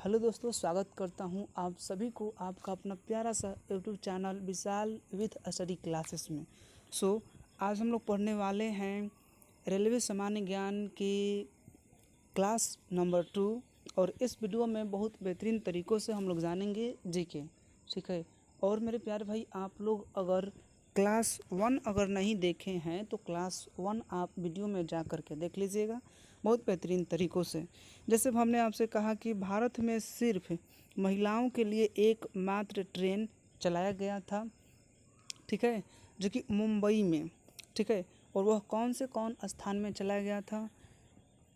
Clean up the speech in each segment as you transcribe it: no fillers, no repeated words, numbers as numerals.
Hello दोस्तों, स्वागत करता हूं आप सभी को आपका अपना प्यारा सा YouTube channel Vishal with study classes में। आज हम लोग पढ़ने वाले हैं रेलवे सामान्य ज्ञान की क्लास नंबर 2। और इस वीडियो में बहुत बेहतरीन तरीक़ों से हम लोग जानेंगे जीके। ठीक है। और मेरे प्यारे भाई, आप लोग अगर क्लास 1 अगर नहीं देखे हैं तो क्लास 1 आप वीडियो में जा कर के देख लीजिएगा बहुत बेहतरीन तरीक़ों से। जैसे हमने आपसे कहा कि भारत में सिर्फ महिलाओं के लिए एकमात्र ट्रेन चलाया गया था, ठीक है, जो कि मुंबई में, ठीक है। और वह कौन स्थान में चलाया गया था?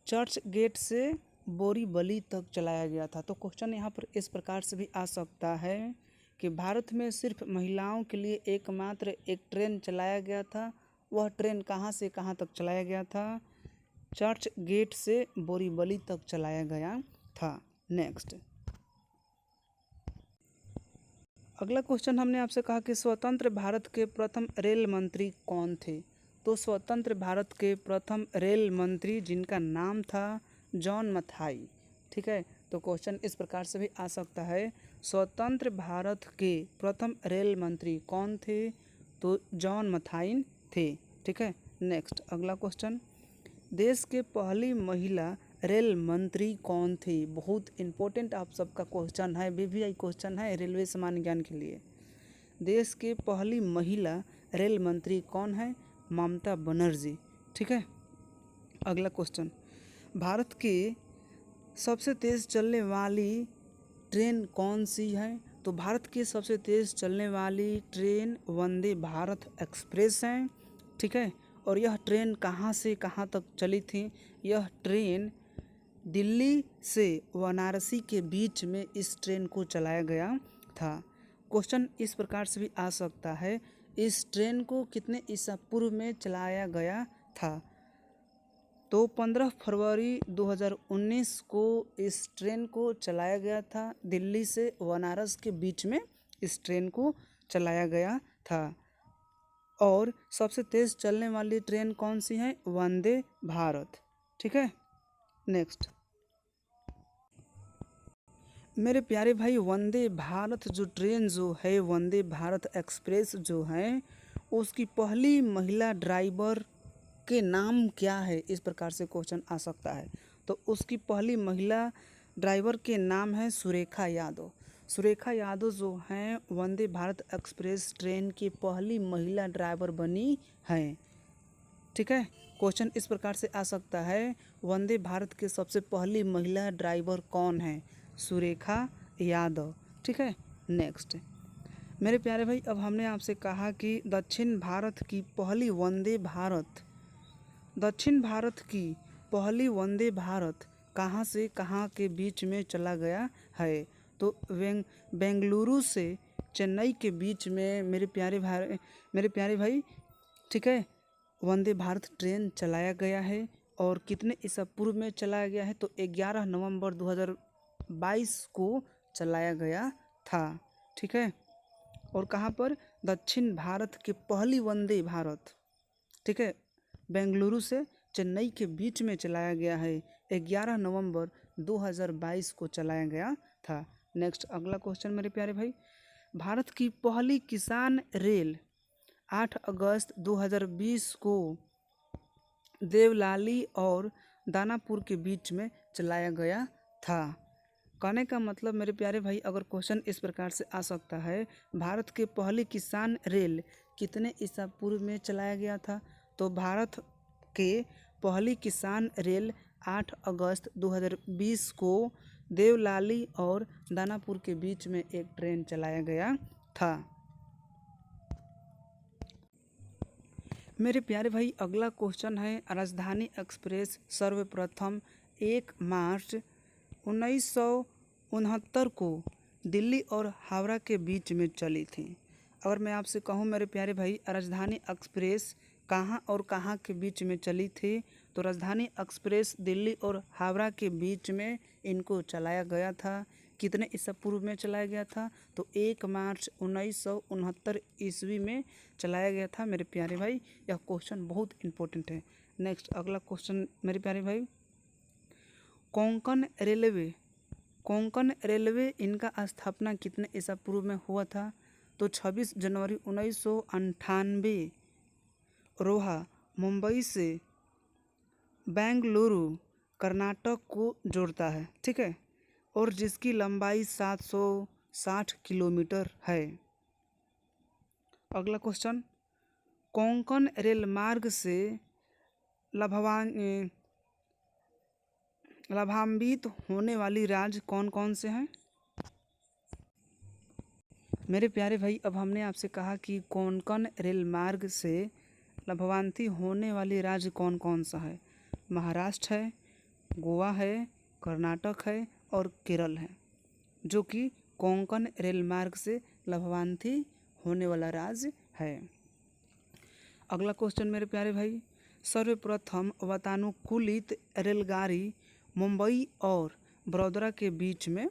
चर्च गेट से बोरीवली तक चलाया गया था। तो क्वेश्चन यहाँ पर इस प्रकार से भी आ सकता है कि भारत में सिर्फ महिलाओं के लिए एकमात्र एक ट्रेन चलाया गया था। वह ट्रेन कहाँ से कहाँ तक चलाया गया था? चर्च गेट से बोरीवली तक चलाया गया था। नेक्स्ट, अगला क्वेश्चन हमने आपसे कहा कि स्वतंत्र भारत के प्रथम रेल मंत्री कौन थे? तो स्वतंत्र भारत के प्रथम रेल मंत्री जिनका नाम था जॉन मथाई, ठीक है। तो क्वेश्चन इस प्रकार से भी आ सकता है, स्वतंत्र भारत के प्रथम रेल मंत्री कौन थे? तो जॉन मथाई थे, ठीक है। नेक्स्ट, अगला क्वेश्चन, देश के पहली महिला रेल मंत्री कौन थी? बहुत इम्पोर्टेंट आप सबका क्वेश्चन है, वीवीआई क्वेश्चन है रेलवे सामान्य ज्ञान के लिए। देश के पहली महिला रेल मंत्री कौन है? ममता बनर्जी, ठीक है। अगला क्वेश्चन, भारत की सबसे तेज़ चलने वाली ट्रेन कौन सी है? तो भारत की सबसे तेज़ चलने वाली ट्रेन वंदे भारत एक्सप्रेस है, ठीक है। और यह ट्रेन कहाँ से कहाँ तक चली थी? यह ट्रेन दिल्ली से वाराणसी के बीच में इस ट्रेन को चलाया गया था। क्वेश्चन इस प्रकार से भी आ सकता है, इस ट्रेन को कितने ईसा पूर्व में चलाया गया था? तो 15 फरवरी 2019 को इस ट्रेन को चलाया गया था। दिल्ली से बनारस के बीच में इस ट्रेन को चलाया गया था। और सबसे तेज़ चलने वाली ट्रेन कौन सी है? वंदे भारत, ठीक है। नेक्स्ट, मेरे प्यारे भाई, वंदे भारत जो ट्रेन जो है, वंदे भारत एक्सप्रेस जो है, उसकी पहली महिला ड्राइवर के नाम क्या है? इस प्रकार से क्वेश्चन आ सकता है। तो उसकी पहली महिला ड्राइवर के नाम है सुरेखा यादव। सुरेखा यादव जो हैं वंदे भारत एक्सप्रेस ट्रेन की पहली महिला ड्राइवर बनी हैं, ठीक है। क्वेश्चन इस प्रकार से आ सकता है, वंदे भारत के सबसे पहली महिला ड्राइवर कौन है? सुरेखा यादव, ठीक है। नेक्स्ट, मेरे प्यारे भाई, अब हमने आपसे कहा कि दक्षिण भारत की पहली वंदे भारत कहाँ से कहाँ के बीच में चला गया है? तो बेंगलुरु से चेन्नई के बीच में मेरे प्यारे भाई, ठीक है, वंदे भारत ट्रेन चलाया गया है। और कितने ईसा पूर्व में चलाया गया है? तो 11 नवंबर 2022 को चलाया गया था, ठीक है। और कहाँ पर? दक्षिण भारत के पहली वंदे भारत, ठीक है, बेंगलुरु से चेन्नई के बीच में चलाया गया है। 11 नवंबर 2022 को चलाया गया था। नेक्स्ट, अगला क्वेश्चन मेरे प्यारे भाई, भारत की पहली किसान रेल 8 अगस्त 2020 को देवलाली और दानापुर के बीच में चलाया गया था। कहने का मतलब मेरे प्यारे भाई, अगर क्वेश्चन इस प्रकार से आ सकता है, भारत के पहली किसान रेल कितने ईसा पूर्व में चलाया गया था? तो भारत के पहली किसान रेल 8 अगस्त 2020 को देवलाली और दानापुर के बीच में एक ट्रेन चलाया गया था। मेरे प्यारे भाई, अगला क्वेश्चन है, राजधानी एक्सप्रेस सर्वप्रथम 1 मार्च 1969 को दिल्ली और हावड़ा के बीच में चली थी। अगर मैं आपसे कहूँ मेरे प्यारे भाई, राजधानी एक्सप्रेस कहाँ और कहाँ के बीच में चली थी? तो राजधानी एक्सप्रेस दिल्ली और हावड़ा के बीच में इनको चलाया गया था। कितने ईसा पूर्व में चलाया गया था? तो 1 मार्च 1969 ईस्वी में चलाया गया था मेरे प्यारे भाई। यह क्वेश्चन बहुत इम्पोर्टेंट है। नेक्स्ट, अगला क्वेश्चन मेरे प्यारे भाई, कोंकण रेलवे कोंकण रेलवे इनका स्थापना कितने ईसा पूर्व में हुआ था? तो 26 जनवरी 1998। रोहा मुंबई से बेंगलुरु कर्नाटक को जोड़ता है, ठीक है, और जिसकी लंबाई 760 किलोमीटर है। अगला क्वेश्चन, कोंकण रेल मार्ग से लाभान्वित होने वाली राज्य कौन कौन से हैं? मेरे प्यारे भाई, अब हमने आपसे कहा कि कोंकण रेल मार्ग से लाभान्वित होने वाली राज्य कौन कौन सा है। महाराष्ट्र है, गोवा है, कर्नाटक है और केरल है, जो कि कोंकण रेल मार्ग से लाभान्वित होने वाला राज्य है। अगला क्वेश्चन मेरे प्यारे भाई, सर्वप्रथम वातानुकूलित रेलगाड़ी मुंबई और बड़ौदा के बीच में,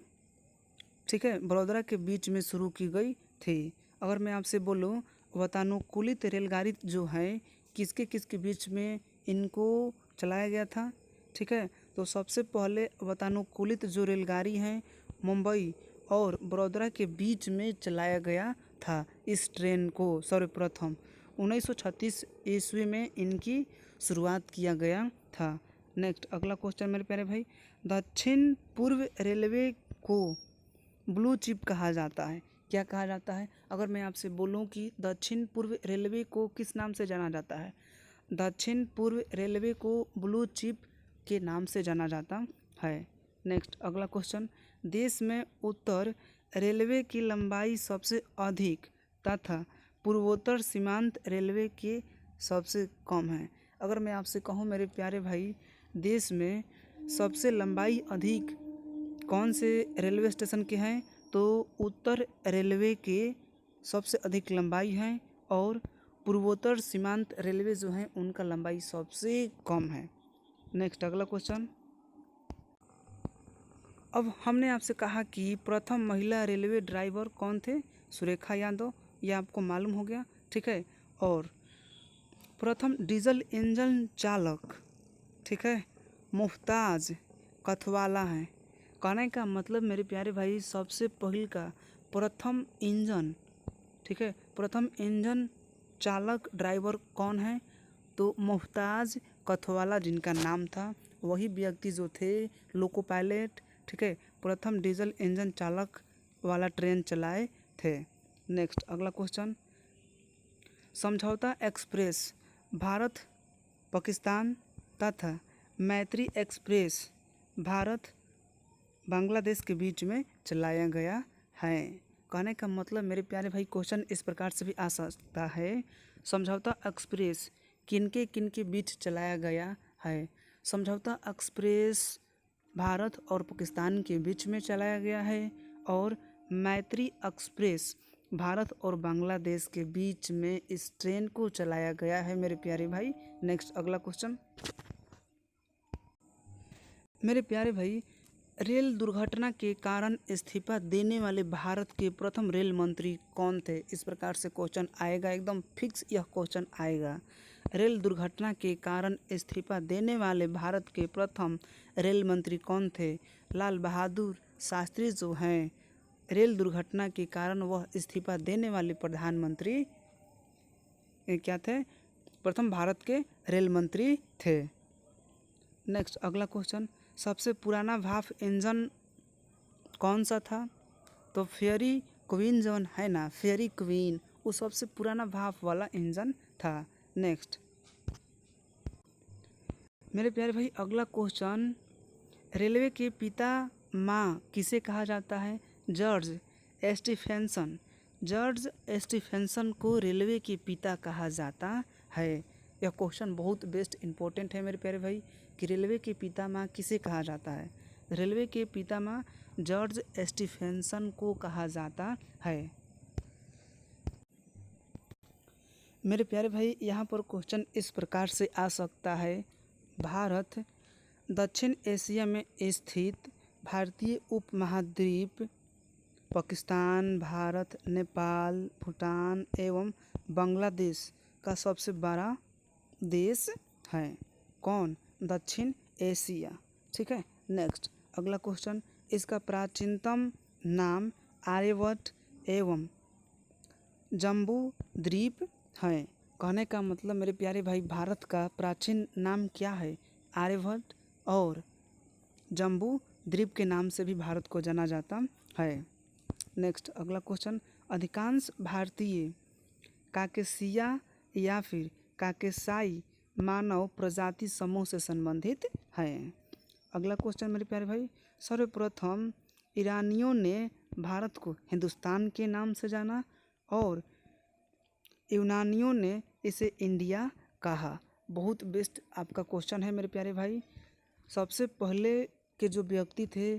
ठीक है, बड़ौदा के बीच में शुरू की गई थी। अगर मैं आपसे बोलूँ वातानुकूलित रेलगाड़ी जो है किसके किसके बीच में इनको चलाया गया था, ठीक है, तो सबसे पहले वातानुकूलित जो रेलगाड़ी है मुंबई और बड़ौदा के बीच में चलाया गया था। इस ट्रेन को सर्वप्रथम 1936 ईस्वी में इनकी शुरुआत किया गया था। नेक्स्ट अगला क्वेश्चन मेरे प्यारे भाई, दक्षिण पूर्व रेलवे को ब्लू चिप कहा जाता है। क्या कहा जाता है? अगर मैं आपसे बोलूं कि दक्षिण पूर्व रेलवे को किस नाम से जाना जाता है? दक्षिण पूर्व रेलवे को ब्लू चिप के नाम से जाना जाता है। नेक्स्ट अगला क्वेश्चन, देश में उत्तर रेलवे की लंबाई सबसे अधिक तथा पूर्वोत्तर सीमांत रेलवे के सबसे कम है। अगर मैं आपसे कहूँ मेरे प्यारे भाई, देश में सबसे लंबाई अधिक कौन से रेलवे स्टेशन के हैं, तो उत्तर रेलवे के सबसे अधिक लंबाई है और पूर्वोत्तर सीमांत रेलवे जो हैं उनका लंबाई सबसे कम है। नेक्स्ट अगला क्वेश्चन, अब हमने आपसे कहा कि प्रथम महिला रेलवे ड्राइवर कौन थे? सुरेखा यादव, ये आपको मालूम हो गया, ठीक है, और प्रथम डीजल इंजन चालक, ठीक है, मुफ्ताज कथवाला है। कहने का मतलब मेरे प्यारे भाई, सबसे पहले का प्रथम इंजन, ठीक है, प्रथम इंजन चालक ड्राइवर कौन है? तो मुफ्ताज कथवाला जिनका नाम था, वही व्यक्ति जो थे लोको पायलट, ठीक है, प्रथम डीजल इंजन चालक वाला ट्रेन चलाए थे। नेक्स्ट अगला क्वेश्चन, समझौता एक्सप्रेस भारत पाकिस्तान तथा मैत्री एक्सप्रेस भारत बांग्लादेश के बीच में चलाया गया है। कहने का मतलब मेरे प्यारे भाई, क्वेश्चन इस प्रकार से भी आ सकता है, समझौता एक्सप्रेस किनके किनके बीच चलाया गया है? समझौता एक्सप्रेस भारत और पाकिस्तान के बीच में चलाया गया है और मैत्री एक्सप्रेस भारत और बांग्लादेश के बीच में इस ट्रेन को चलाया गया है मेरे प्यारे भाई। नेक्स्ट अगला क्वेश्चन, मेरे प्यारे भाई, रेल दुर्घटना के कारण इस्तीफा देने वाले भारत के प्रथम रेल मंत्री कौन थे? इस प्रकार से क्वेश्चन आएगा, एकदम फिक्स यह क्वेश्चन आएगा। रेल दुर्घटना के कारण इस्तीफा देने वाले भारत के प्रथम रेल मंत्री कौन थे? लाल बहादुर शास्त्री जो हैं, रेल दुर्घटना के कारण वह इस्तीफा देने वाले प्रधानमंत्री क्या थे? प्रथम भारत के रेल मंत्री थे। नेक्स्ट अगला क्वेश्चन, सबसे पुराना भाप इंजन कौन सा था? तो फेयरी क्वीन जो है ना, फेयरी क्वीन, वो सबसे पुराना भाप वाला इंजन था। नेक्स्ट मेरे प्यारे भाई, अगला क्वेश्चन, रेलवे के पिता माँ किसे कहा जाता है? George Stephenson. जॉर्ज स्टीफेंसन को रेलवे के पिता कहा जाता है। यह क्वेश्चन बहुत बेस्ट इंपॉर्टेंट है मेरे प्यारे भाई कि रेलवे के पिता माँ किसे कहा जाता है? रेलवे के पिता माँ जॉर्ज स्टीफेंसन को कहा जाता है। मेरे प्यारे भाई, यहाँ पर क्वेश्चन इस प्रकार से आ सकता है, भारत दक्षिण एशिया में स्थित भारतीय उपमहाद्वीप पाकिस्तान, भारत, नेपाल, भूटान एवं बांग्लादेश का सबसे बड़ा देश है। कौन? दक्षिण एशिया, ठीक है। नेक्स्ट अगला क्वेश्चन, इसका प्राचीनतम नाम आर्यभट्ट एवं जम्बू द्वीप है। कहने का मतलब मेरे प्यारे भाई, भारत का प्राचीन नाम क्या है? आर्यभट्ट और जम्बू द्वीप के नाम से भी भारत को जाना जाता है। नेक्स्ट अगला क्वेश्चन, अधिकांश भारतीय काकेशिया या फिर काकेशाई मानव प्रजाति समूह से संबंधित है। अगला क्वेश्चन मेरे प्यारे भाई, सर्वप्रथम ईरानियों ने भारत को हिंदुस्तान के नाम से जाना और यूनानियों ने इसे इंडिया कहा। बहुत बेस्ट आपका क्वेश्चन है मेरे प्यारे भाई। सबसे पहले के जो व्यक्ति थे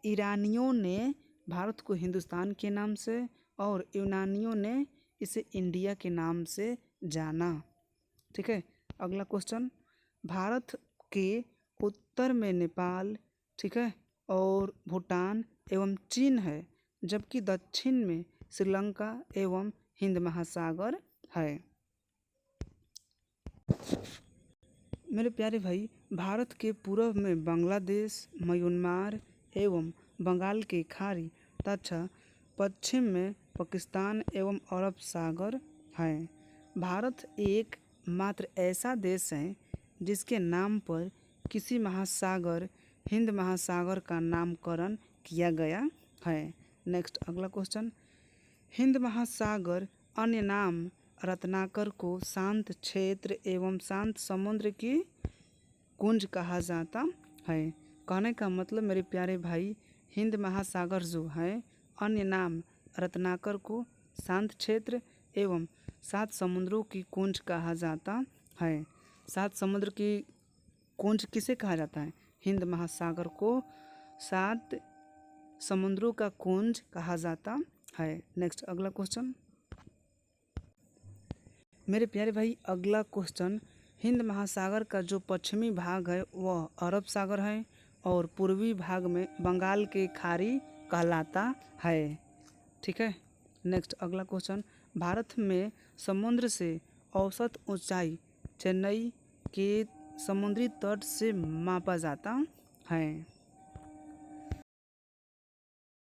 ईरानियों ने भारत को हिंदुस्तान के नाम से और यूनानियों ने इसे इंडिया के नाम से जाना। ठीक है। अगला क्वेश्चन, भारत के उत्तर में नेपाल, ठीक है, और भूटान एवं चीन है, जबकि दक्षिण में श्रीलंका एवं हिंद महासागर है। मेरे प्यारे भाई, भारत के पूर्व में बांग्लादेश, म्यांमार एवं बंगाल की खाड़ी तथा पश्चिम में पाकिस्तान एवं अरब सागर है। भारत एक मात्र ऐसा देश है जिसके नाम पर किसी महासागर हिंद महासागर का नामकरण किया गया है। नेक्स्ट अगला क्वेश्चन, हिंद महासागर अन्य नाम रत्नाकर को शांत क्षेत्र एवं शांत समुद्र की कुंज कहा जाता है। कहने का मतलब मेरे प्यारे भाई, हिंद महासागर जो है अन्य नाम रत्नाकर को शांत क्षेत्र एवं 7 समुद्रों की कुंज कहा जाता है। 7 समुद्र की कुंज किसे कहा जाता है? हिंद महासागर को 7 समुद्रों का कुंज कहा जाता है। नेक्स्ट अगला क्वेश्चन मेरे प्यारे भाई, अगला क्वेश्चन, हिंद महासागर का जो पश्चिमी भाग है वह अरब सागर है और पूर्वी भाग में बंगाल की खाड़ी कहलाता है। ठीक है। नेक्स्ट अगला क्वेश्चन, भारत में समुद्र से औसत ऊंचाई चेन्नई के समुद्री तट से मापा जाता है।